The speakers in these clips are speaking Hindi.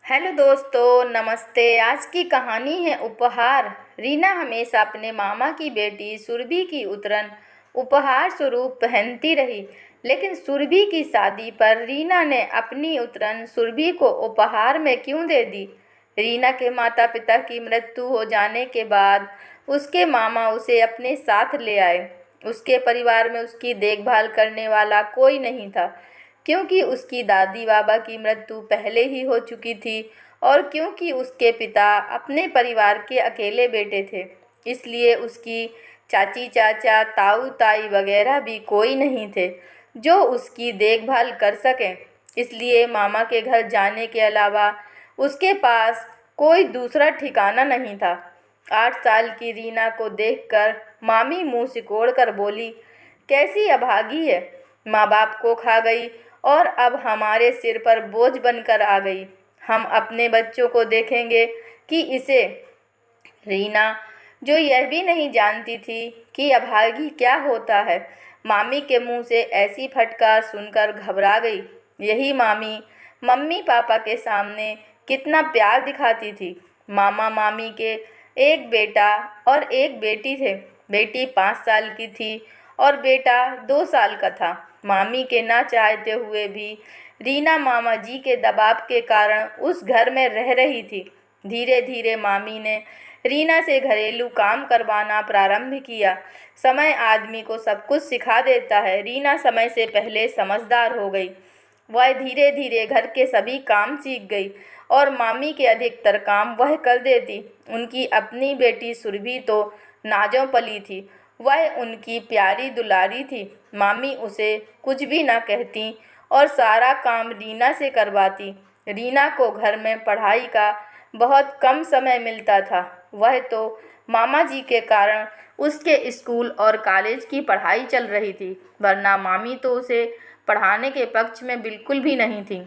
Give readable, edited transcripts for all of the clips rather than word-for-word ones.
हेलो दोस्तों, नमस्ते। आज की कहानी है उपहार। रीना हमेशा अपने मामा की बेटी सुरभि की उतरन उपहार स्वरूप पहनती रही। लेकिन सुरभि की शादी पर रीना ने अपनी उतरन सुरभि को उपहार में क्यों दे दी? रीना के माता पिता की मृत्यु हो जाने के बाद उसके मामा उसे अपने साथ ले आए। उसके परिवार में उसकी देखभाल करने वाला कोई नहीं था, क्योंकि उसकी दादी बाबा की मृत्यु पहले ही हो चुकी थी और क्योंकि उसके पिता अपने परिवार के अकेले बेटे थे, इसलिए उसकी चाची चाचा ताऊ ताई वगैरह भी कोई नहीं थे जो उसकी देखभाल कर सकें। इसलिए मामा के घर जाने के अलावा उसके पास कोई दूसरा ठिकाना नहीं था। 8 साल की रीना को देखकर मामी मुंह सिकोड़ कर बोली, कैसी अभागी है, माँ बाप को खा गई और अब हमारे सिर पर बोझ बनकर आ गई। हम अपने बच्चों को देखेंगे कि इसे। रीना, जो यह भी नहीं जानती थी कि अभागी क्या होता है, मामी के मुंह से ऐसी फटकार सुनकर घबरा गई। यही मामी मम्मी पापा के सामने कितना प्यार दिखाती थी। मामा मामी के एक बेटा और एक बेटी थे। बेटी 5 साल की थी और बेटा 2 साल का था। मामी के ना चाहते हुए भी रीना मामा जी के दबाव के कारण उस घर में रह रही थी। धीरे धीरे मामी ने रीना से घरेलू काम करवाना प्रारंभ किया। समय आदमी को सब कुछ सिखा देता है। रीना समय से पहले समझदार हो गई। वह धीरे धीरे घर के सभी काम सीख गई और मामी के अधिकतर काम वह कर देती। उनकी अपनी बेटी सुरभि तो नाजों पली थी। वह उनकी प्यारी दुलारी थी। मामी उसे कुछ भी न कहती और सारा काम रीना से करवाती। रीना को घर में पढ़ाई का बहुत कम समय मिलता था। वह तो मामा जी के कारण उसके स्कूल और कॉलेज की पढ़ाई चल रही थी, वरना मामी तो उसे पढ़ाने के पक्ष में बिल्कुल भी नहीं थी।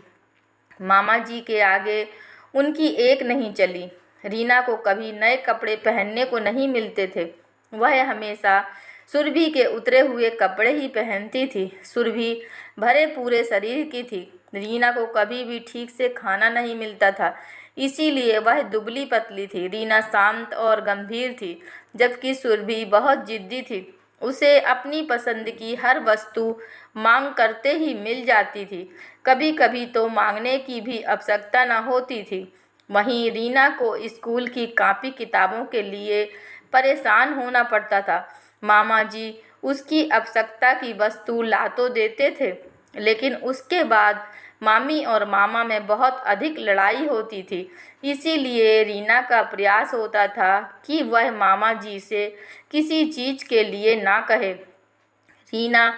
मामा जी के आगे उनकी एक नहीं चली। रीना को कभी नए कपड़े पहनने को नहीं मिलते थे। वह हमेशा सुरभि के उतरे हुए कपड़े ही पहनती थी। सुरभि भरे पूरे शरीर की थी। रीना को कभी भी ठीक से खाना नहीं मिलता था, इसीलिए वह दुबली पतली थी। रीना शांत और गंभीर थी, जबकि सुरभि बहुत जिद्दी थी। उसे अपनी पसंद की हर वस्तु मांग करते ही मिल जाती थी। कभी कभी तो मांगने की भी आवश्यकता न होती थी। वहीं रीना को स्कूल की कॉपी किताबों के लिए परेशान होना पड़ता था। मामा जी उसकी आवश्यकता की वस्तु ला तो देते थे, लेकिन उसके बाद मामी और मामा में बहुत अधिक लड़ाई होती थी। इसीलिए रीना का प्रयास होता था कि वह मामा जी से किसी चीज़ के लिए ना कहे। रीना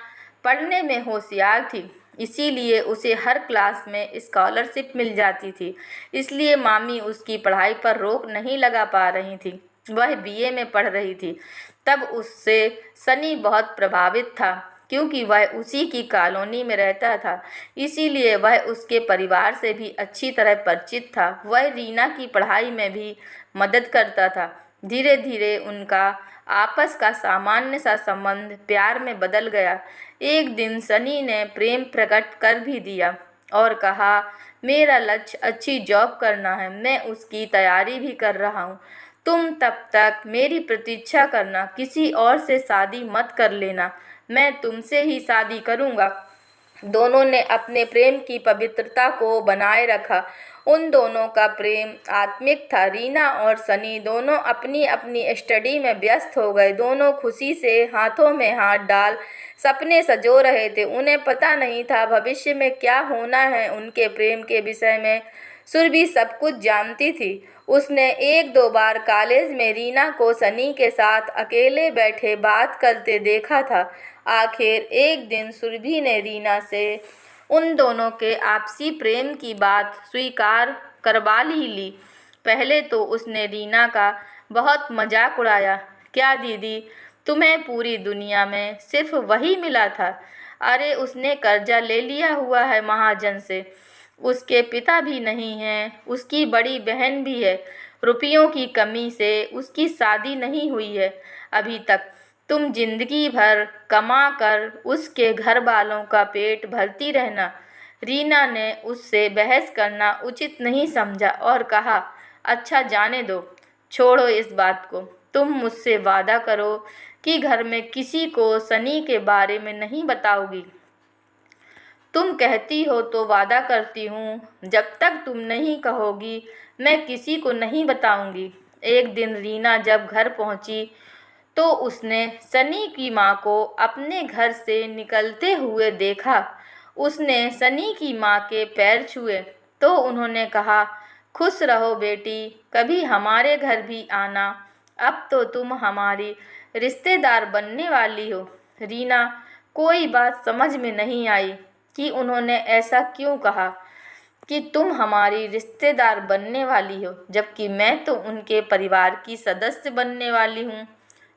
पढ़ने में होशियार थी, इसीलिए उसे हर क्लास में स्कॉलरशिप मिल जाती थी। इसलिए मामी उसकी पढ़ाई पर रोक नहीं लगा पा रही थी। वह बीए में पढ़ रही थी। तब उससे सनी बहुत प्रभावित था, क्योंकि वह उसी की कॉलोनी में रहता था। इसीलिए वह उसके परिवार से भी अच्छी तरह परिचित था। वह रीना की पढ़ाई में भी मदद करता था। धीरे धीरे उनका आपस का सामान्य सा संबंध प्यार में बदल गया। एक दिन सनी ने प्रेम प्रकट कर भी दिया और कहा, मेरा लक्ष्य अच्छी जॉब करना है, मैं उसकी तैयारी भी कर रहा हूँ। तुम तब तक मेरी प्रतीक्षा करना, किसी और से शादी मत कर लेना, मैं तुमसे ही शादी करूँगा। दोनों ने अपने प्रेम की पवित्रता को बनाए रखा। उन दोनों का प्रेम आत्मिक था। रीना और सनी दोनों अपनी अपनी स्टडी में व्यस्त हो गए। दोनों खुशी से हाथों में हाथ डाल सपने संजो रहे थे। उन्हें पता नहीं था भविष्य में क्या होना है। उनके प्रेम के विषय में सुरभि सब कुछ जानती थी। उसने एक दो बार कॉलेज में रीना को सनी के साथ अकेले बैठे बात करते देखा था। आखिर एक दिन सुरभि ने रीना से उन दोनों के आपसी प्रेम की बात स्वीकार करवा ही ली। पहले तो उसने रीना का बहुत मजाक उड़ाया, क्या दीदी, तुम्हें पूरी दुनिया में सिर्फ वही मिला था? अरे उसने कर्जा ले लिया हुआ है महाजन से, उसके पिता भी नहीं हैं, उसकी बड़ी बहन भी है। रुपयों की कमी से उसकी शादी नहीं हुई है अभी तक। तुम जिंदगी भर कमा कर उसके घर वालों का पेट भरती रहना। रीना ने उससे बहस करना उचित नहीं समझा और कहा, अच्छा जाने दो, छोड़ो इस बात को। तुम मुझसे वादा करो कि घर में किसी को सनी के बारे में नहीं बताओगी। तुम कहती हो तो वादा करती हूँ, जब तक तुम नहीं कहोगी मैं किसी को नहीं बताऊंगी। एक दिन रीना जब घर पहुंची तो उसने सनी की माँ को अपने घर से निकलते हुए देखा। उसने सनी की माँ के पैर छुए तो उन्होंने कहा, खुश रहो बेटी, कभी हमारे घर भी आना, अब तो तुम हमारी रिश्तेदार बनने वाली हो। रीना कोई बात समझ में नहीं आई कि उन्होंने ऐसा क्यों कहा कि तुम हमारी रिश्तेदार बनने वाली हो, जबकि मैं तो उनके परिवार की सदस्य बनने वाली हूँ।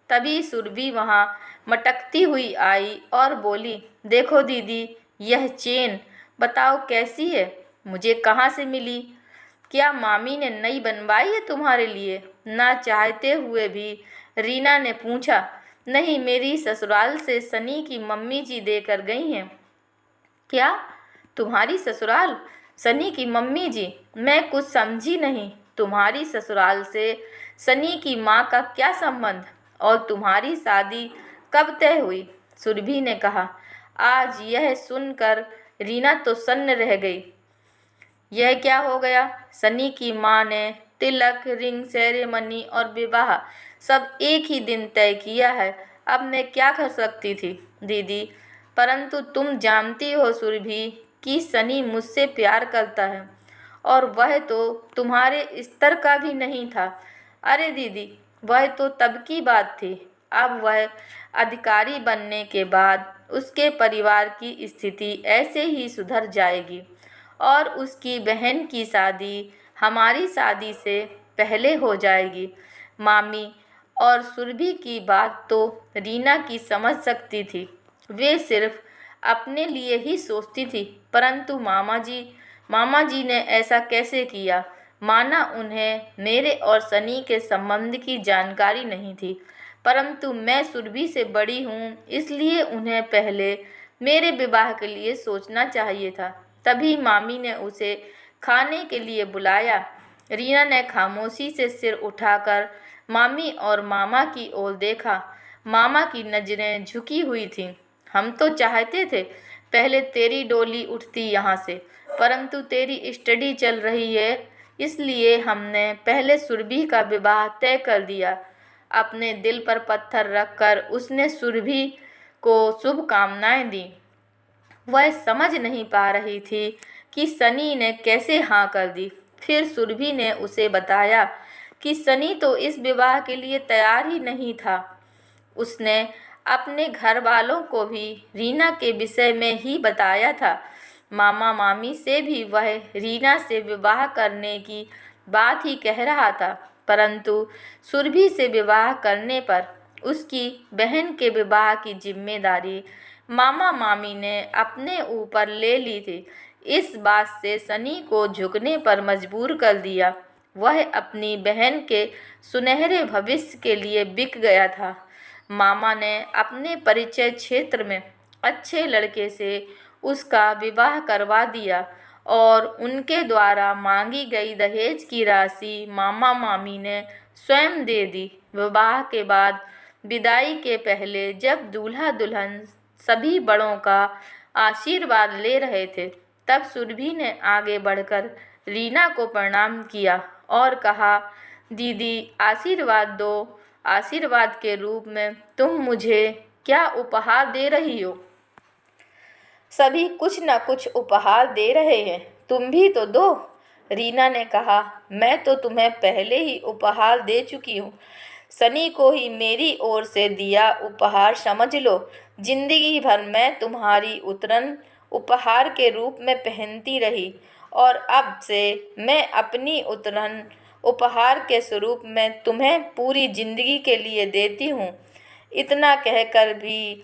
तभी सुरभि वहाँ मटकती हुई आई और बोली, देखो दीदी, यह चेन बताओ कैसी है, मुझे कहाँ से मिली? क्या मामी ने नई बनवाई है तुम्हारे लिए? ना चाहते हुए भी रीना ने पूछा। नहीं, मेरी ससुराल से सनी की मम्मी जी देकर गई हैं। क्या? तुम्हारी ससुराल? सनी की मम्मी जी? मैं कुछ समझी नहीं। तुम्हारी ससुराल से सनी की माँ का क्या संबंध? और तुम्हारी शादी कब तय हुई? सुरभि ने कहा। आज यह सुनकर रीना तो सन्न रह गई। यह क्या हो गया? सनी की माँ ने तिलक, रिंग सेरेमनी और विवाह सब एक ही दिन तय किया है। अब मैं क्या कर सकती थी दीदी? परंतु तुम जानती हो सुरभि कि सनी मुझसे प्यार करता है और वह तो तुम्हारे स्तर का भी नहीं था। अरे दीदी, वह तो तब की बात थी। अब वह अधिकारी बनने के बाद उसके परिवार की स्थिति ऐसे ही सुधर जाएगी और उसकी बहन की शादी हमारी शादी से पहले हो जाएगी। मामी और सुरभि की बात तो रीना की समझ सकती थी। वे सिर्फ अपने लिए ही सोचती थी। परंतु मामा जी ने ऐसा कैसे किया? माना उन्हें मेरे और सनी के संबंध की जानकारी नहीं थी, परंतु मैं सुरभि से बड़ी हूँ, इसलिए उन्हें पहले मेरे विवाह के लिए सोचना चाहिए था। तभी मामी ने उसे खाने के लिए बुलाया। रीना ने खामोशी से सिर उठाकर मामी और मामा की ओर देखा। मामा की नज़रें झुकी हुई थीं। हम तो चाहते थे पहले तेरी डोली उठती यहाँ से, परंतु तेरी स्टडी चल रही है, इसलिए हमने पहले सुरभि का विवाह तय कर दिया। अपने दिल पर पत्थर रखकर उसने सुरभि को शुभकामनाएं दी। वह समझ नहीं पा रही थी कि सनी ने कैसे हाँ कर दी। फिर सुरभि ने उसे बताया कि सनी तो इस विवाह के लिए तैयार ही नहीं था। उसने अपने घर वालों को भी रीना के विषय में ही बताया था। मामा मामी से भी वह रीना से विवाह करने की बात ही कह रहा था, परंतु सुरभि से विवाह करने पर उसकी बहन के विवाह की जिम्मेदारी मामा मामी ने अपने ऊपर ले ली थी। इस बात से सनी को झुकने पर मजबूर कर दिया। वह अपनी बहन के सुनहरे भविष्य के लिए बिक गया था। मामा ने अपने परिचय क्षेत्र में अच्छे लड़के से उसका विवाह करवा दिया और उनके द्वारा मांगी गई दहेज की राशि मामा मामी ने स्वयं दे दी। विवाह के बाद विदाई के पहले जब दूल्हा दुल्हन सभी बड़ों का आशीर्वाद ले रहे थे, तब सुरभि ने आगे बढ़कर रीना को प्रणाम किया और कहा, दीदी आशीर्वाद दो। आशीर्वाद के रूप में तुम मुझे क्या उपहार दे रही हो? सभी कुछ न कुछ उपहार दे रहे हैं, तुम भी तो दो। रीना ने कहा, मैं तो तुम्हें पहले ही उपहार दे चुकी हूँ। सनी को ही मेरी ओर से दिया उपहार समझ लो। जिंदगी भर मैं तुम्हारी उतरन उपहार के रूप में पहनती रही और अब से मैं अपनी उतरन उपहार के स्वरूप में तुम्हें पूरी जिंदगी के लिए देती हूँ। इतना कहकर भी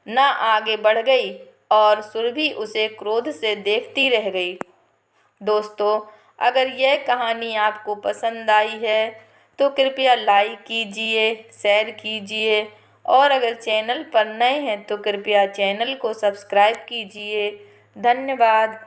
न आगे बढ़ गई और सुरभि उसे क्रोध से देखती रह गई। दोस्तों, अगर यह कहानी आपको पसंद आई है तो कृपया लाइक कीजिए, शेयर कीजिए और अगर चैनल पर नए हैं तो कृपया चैनल को सब्सक्राइब कीजिए। धन्यवाद।